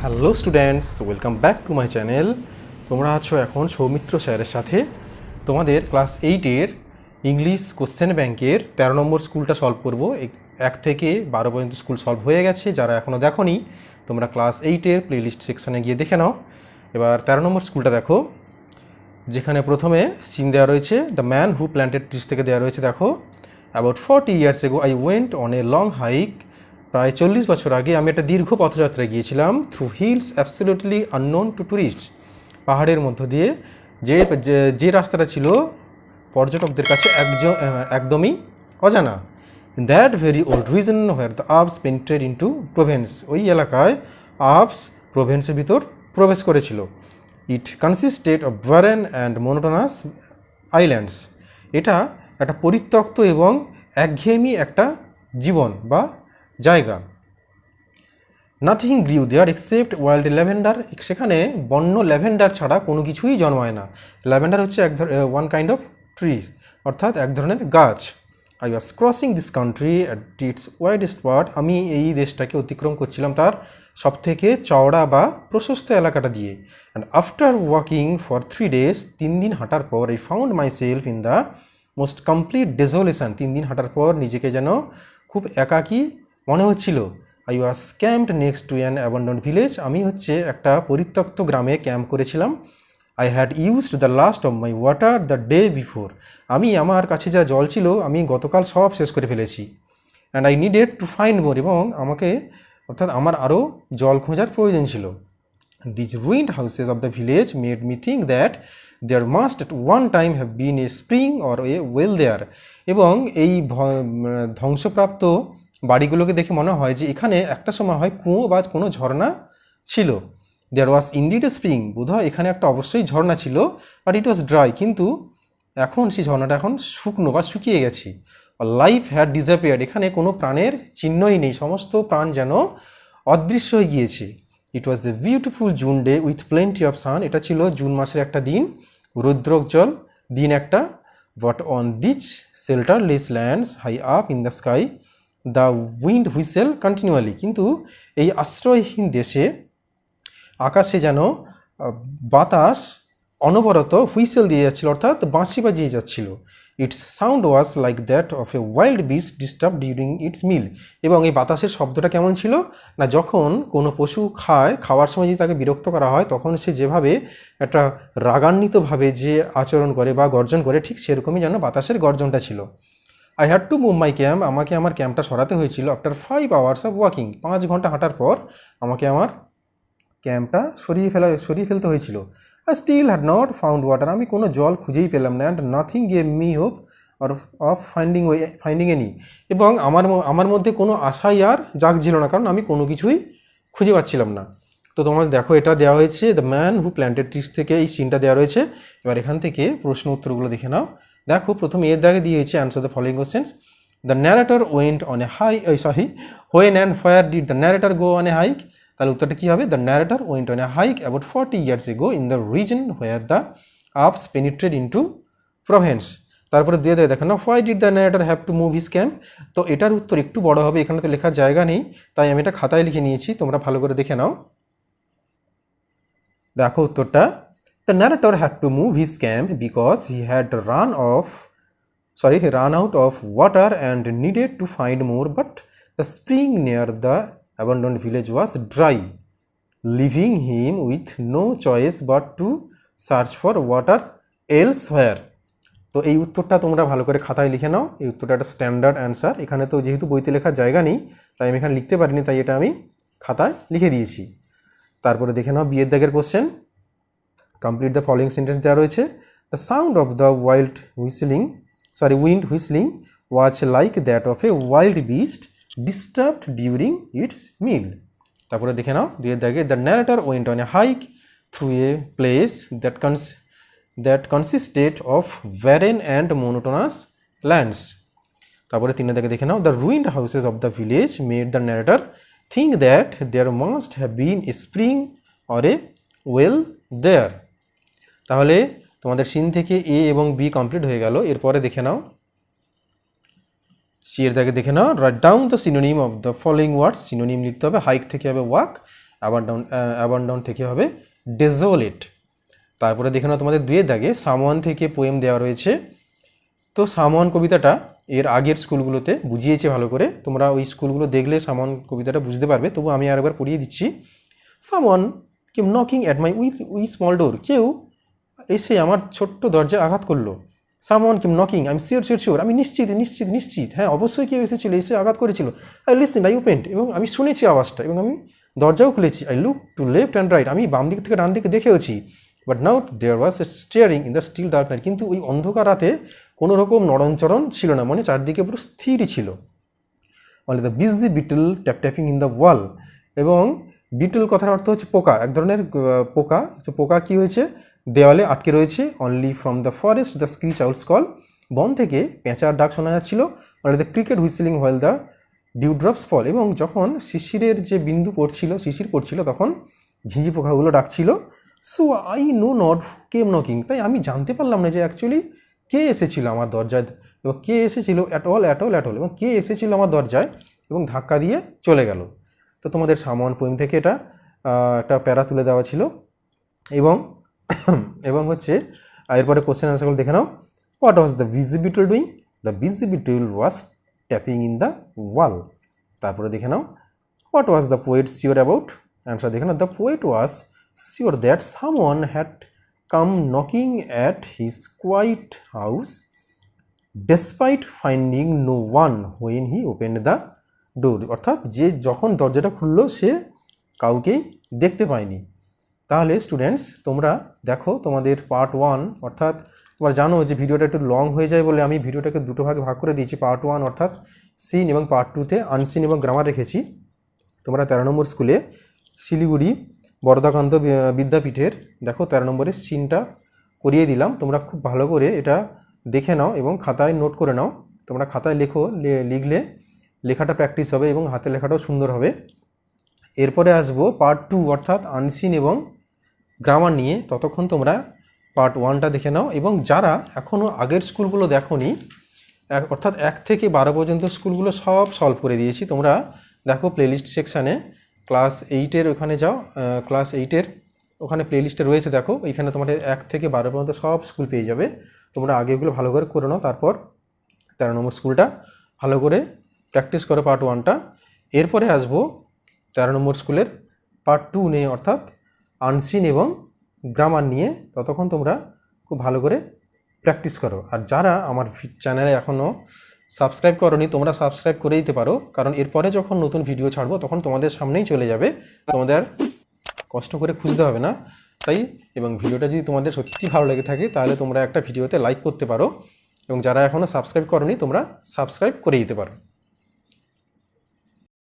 Hello students, welcome back to my channel. তোমরা আছো এখন সৌমিত্র স্যারের সাথে। তোমাদের ক্লাস 8-এর ইংলিশ কোশ্চেন ব্যাংকের 13 নম্বর স্কুলটা সলভ করব। 1 থেকে 12 পর্যন্ত স্কুল সলভ হয়ে গেছে। যারা এখনও দেখোনি তোমরা ক্লাস 8-এর প্লেলিস্ট সেকশানে গিয়ে দেখে নাও। এবার 13 নম্বর স্কুলটা দেখো, যেখানে প্রথমে সিন দেওয়া রয়েছে the man who planted trees থেকে দেওয়া রয়েছে। দেখো, about 40 years ago I went on a long hike. প্রায় 40 বছর আগে আমি একটা দীর্ঘ পথযাত্রায় গিয়েছিলাম। Through hills absolutely unknown two tourist, পাহাড়ের মধ্য দিয়ে যে রাস্তাটা ছিল পর্যটকদের কাছে একদমই অজানা। In that very old region where the Alps penetrate into Provence, ওই এলাকায় আবস প্রোভেন্সের ভিতর প্রবেশ করেছিল। It consisted of barren and monotonous islands, এটা একটা পরিত্যক্ত এবং একঘেয়েমি একটা জীবন বা জায়গা। Nothing grew there except wild lavender, সেখানে বন্য ল্যাভেন্ডার ছাড়া কোনো কিছুই জন্মায় না। ল্যাভেন্ডার হচ্ছে ওয়ান কাইন্ড অফ ট্রি, অর্থাৎ এক ধরনের গাছ। I was crossing this country at it's widest part, আমি এই দেশটাকে অতিক্রম করছিলাম তার সবথেকে চওড়া বা প্রশস্ত এলাকাটা দিয়ে। And after walking for 3 days, 3 দিন হাঁটার পর I found myself in the most complete desolation, 3 দিন হাঁটার পর নিজেকে যেন খুব একাকী মনে হচ্ছিল। I was camped next to an abandoned village, আমি হচ্ছে একটা পরিত্যক্ত গ্রামে ক্যাম্প করেছিলাম। I had used the last of my water the day before, আমি আমার কাছে যা জল ছিল আমি গতকাল সব শেষ করে ফেলেছি। And I needed to find মোর, এবং আমাকে অর্থাৎ আমার আরও জল খোঁজার প্রয়োজন ছিল। These ruined houses of the village made me think that there must at one time have been a spring or a well there, এবং এই ধ্বংসপ্রাপ্ত বাড়িগুলোকে দেখে মনে হয় যে এখানে একটা সময় হয় কুয়ো বা কোনো ঝর্ণা ছিল। দেয়ার ওয়াজ ইনডিড এ স্প্রিং, বোধহয় এখানে একটা অবশ্যই ঝর্ণা ছিল, বাট ইট ওয়াজ ড্রাই, কিন্তু এখন সেই ঝর্ণাটা এখন শুকনো বা শুকিয়ে গেছে। লাইফ হ্যাড ডিসঅ্যাপিয়ার্ড, এখানে কোনো প্রাণের চিহ্নই নেই, সমস্ত প্রাণ যেন অদৃশ্য হয়ে গিয়েছে। It was a beautiful June day with plenty of sun, এটা ছিল জুন মাসের একটা দিন, রৌদ্রোজ্জ্বল দিন একটা। But on this shelterless lands high up in the sky the wind whistle continually, কিন্তু এই আশ্রয়হীন দেশে আকাশে যেন বাতাস অনবরত হুইসেল দিয়ে যাচ্ছিল, অর্থাৎ বাঁশি বাজিয়ে যাচ্ছিল। Its sound was like that of a wild beast disturb during its meal, এবং এই বাতাসের শব্দটা কেমন ছিল না, যখন কোনো পশু খাওয়ার সময় যদি তাকে বিরক্ত করা হয় তখন সে যেভাবে একটা রাগান্বিতভাবে যে আচরণ করে বা গর্জন করে, ঠিক সেরকমই যেন বাতাসের গর্জনটা ছিল। I had to move my camp, আমাকে আমার ক্যাম্পটা সরাতে হয়েছিল। আফটার 5 hours অফ ওয়াকিং, 5 ঘন্টা হাঁটার পর আমাকে আমার ক্যাম্পটা সরিয়ে ফেলতে হয়েছিল। I still had not found water, আমি কোনো জল খুঁজেই পেলাম না। And nothing gave me hope of finding any, এবং আমার মধ্যে কোনো আশাই আর জাগছিল না, কারণ আমি কোনো কিছুই খুঁজে পাচ্ছিলাম না। তো তোমরা দেখো, এটা দেওয়া হয়েছে the man who planted trees থেকে, এই সিনটা দেওয়া রয়েছে। এবার এখান থেকে প্রশ্ন উত্তরগুলো দেখে নাও। দেখো, প্রথমে এর দাগে দিয়েছে answer the following questions. The narrator went on a when and where did the narrator go on a hike, তাহলে উত্তরটা কী হবে? The narrator went on a hike about 40 years ago in the reason where the আপস penetrate into প্রভেন্স। তারপরে দিয়ে দেখো না, why did the narrator have to move his camp, তো এটার উত্তর একটু বড় হবে, এখানে তো লেখার জায়গা নেই, তাই আমি এটা খাতায় লিখে নিয়েছি, তোমরা ভালো করে দেখে নাও। দেখো উত্তরটা, the narrator had to move his camp because he had run out of water and needed to find more, but the spring near the abandoned village was dry, leaving him with no choice but to search for water elsewhere. তো এই উত্তরটা তোমরা ভালো করে খাতায় লিখে নাও, এই উত্তরটা একটা স্ট্যান্ডার্ড অ্যান্সার। এখানে তো যেহেতু বইতে লেখার জায়গা নেই তাই আমি এখানে লিখতে পারিনি, তাই এটা আমি খাতায় লিখে দিয়েছি। তারপরে দেখে নাও বিয়ের দাগের question. Complete the following sentence দেওয়া রয়েছে। The sound of the wind whistling was like that of a wild beast disturbed during its meal. তারপরে দেখে নাও দুইয়ের দাগে, the narrator went on a hike through a place that consisted of barren and monotonous lands. তারপরে 3 দাগে দেখে নাও, the ruined houses of the village made the narrator think that there must have been a spring or a well there. তাহলে তোমাদের scene থেকে এ এবং B complete হয়ে গেল। এরপরে দেখে নাও সি এর দাগে দেখে নাও, write down the synonym of the following words, synonym লিখতে হবে, হাইক থেকে হবে ওয়াক, অ্যাবান্ডন থেকে হবে ডেজোলেট। তারপরে দেখে নাও তোমাদের 2 দাগে সামওয়ান থেকে পোয়েম দেওয়া রয়েছে। তো সামওয়ান কবিতাটা এর আগের স্কুলগুলোতে বুঝিয়েছে ভালো করে, তোমরা ওই স্কুলগুলো দেখলে সামওয়ান কবিতাটা বুঝতে পারবে, তবু আমি আরেকবার পড়িয়ে দিচ্ছি। Someone came knocking at my wee small door, কেউ এসে আমার ছোট্ট দরজায় আঘাত করলো। Someone came knocking, I am sure, আমি নিশ্চিত, হ্যাঁ অবশ্যই কেউ এসেছিল, এসে আঘাত করেছিল। আই লিসেন্ড, আই ওপেন্ড, এবং আমি শুনেছি আওয়াজটা, এবং আমি দরজাও খুলেছি। I look to left and right, আমি বাম দিক থেকে ডান দিকে দেখেওছি। But now there was a stirring in the still dark night, কিন্তু ওই অন্ধকার রাতে কোনো রকম নড়নচড়ন ছিল না, মানে চারদিকে পুরো স্থিরই ছিল। Only the busy beetle tapping in the wall, এবং বিটল কথার অর্থ হচ্ছে পোকা, এক ধরনের পোকা। পোকা কী হয়েছে, দেওয়ালে আটকে রয়েছে। Only from the forest the screech owl's call, বন থেকে পেঁচার ডাক শোনা যাচ্ছিল। Only the cricket whistling while the dew drops fall, এবং যখন শিশিরের যে বিন্দু শিশির পড়ছিল তখন ঝিঁঝি পোকাগুলো ডাকছিল। So I know not came knocking, তাই আমি জানতে পারলাম না যে অ্যাকচুয়ালি কে এসেছিল আমার দরজায়, এবং কে এসেছিল অ্যাট অল, এবং কে এসেছিল আমার দরজায় এবং ধাক্কা দিয়ে চলে গেল। তো তোমাদের সামওয়ান পোয়েম থেকে এটা একটা প্যারা তুলে দেওয়া ছিল। এবং হচ্ছে এরপরে কোশ্চেন আনসারগুলো দেখে নাও। What was the busy beetle doing, the busy beetle was tapping in the wall. তারপরে দেখে নাও what was the poet sure about, answer দেখে নাও। The poet was sure that someone had come knocking at his quiet house despite finding no one when he opened the door, অর্থাৎ যে যখন দরজাটা খুললো সে কাউকেই দেখতে পায়নি। তাহলে স্টুডেন্টস তোমরা দেখো তোমাদের পার্ট 1, অর্থাৎ তোমরা জানো যে ভিডিওটা একটু লং হয়ে যায় বলে আমি ভিডিওটাকে দুটো ভাগে ভাগ করে দিয়েছি। পার্ট 1 অর্থাৎ সিন, এবং পার্ট 2তে আনসিন এবং গ্রামার রেখেছি। তোমরা 13 নম্বর স্কুলে শিলিগুড়ি বরদাকান্ত বিদ্যাপীঠের দেখো 13 নম্বরের সিনটা করিয়ে দিলাম, তোমরা খুব ভালো করে এটা দেখে নাও এবং খাতায় নোট করে নাও। তোমরা খাতায় লিখলে লেখাটা প্র্যাকটিস হবে এবং হাতে লেখাটাও সুন্দর হবে। এরপরে আসবো পার্ট 2 অর্থাৎ আনসিন এবং গ্রামার নিয়ে, ততক্ষণ তোমরা পার্ট 1টা দেখে নাও। এবং যারা এখনও আগের স্কুলগুলো দেখোনি, অর্থাৎ 1 থেকে 12 পর্যন্ত স্কুলগুলো সব সলভ করে দিয়েছি, তোমরা দেখো প্লেলিস্ট সেকশানে ক্লাস 8-এর ওখানে যাও, ক্লাস 8-এর ওখানে প্লেলিস্টে রয়েছে, দেখো এইখানে তোমাদের 1 থেকে 12 পর্যন্ত সব স্কুল পেয়ে যাবে। তোমরা আগেগুলো ভালো করে নাও, তারপর 13 নম্বর স্কুলটা ভালো করে প্র্যাকটিস করো পার্ট 1টা। এরপরে আসবো 13 নম্বর স্কুলের পার্ট 2 নিয়ে, অর্থাৎ আনসিন এবং গ্রামার নিয়ে, ততক্ষণ তোমরা খুব ভালো করে প্র্যাকটিস করো। আর যারা আমার চ্যানেলে এখনও সাবস্ক্রাইব করোনি, তোমরা সাবস্ক্রাইব করে দিতে পারো, কারণ এরপরে যখন নতুন ভিডিও ছাড়বো তখন তোমাদের সামনেই চলে যাবে, তোমাদের কষ্ট করে খুঁজতে হবে না। তাই এবং ভিডিওটা যদি তোমাদের সত্যি ভালো লেগে থাকে তাহলে তোমরা একটা ভিডিওতে লাইক করতে পারো, এবং যারা এখনও সাবস্ক্রাইব করোনি তোমরা সাবস্ক্রাইব করে দিতে পারো।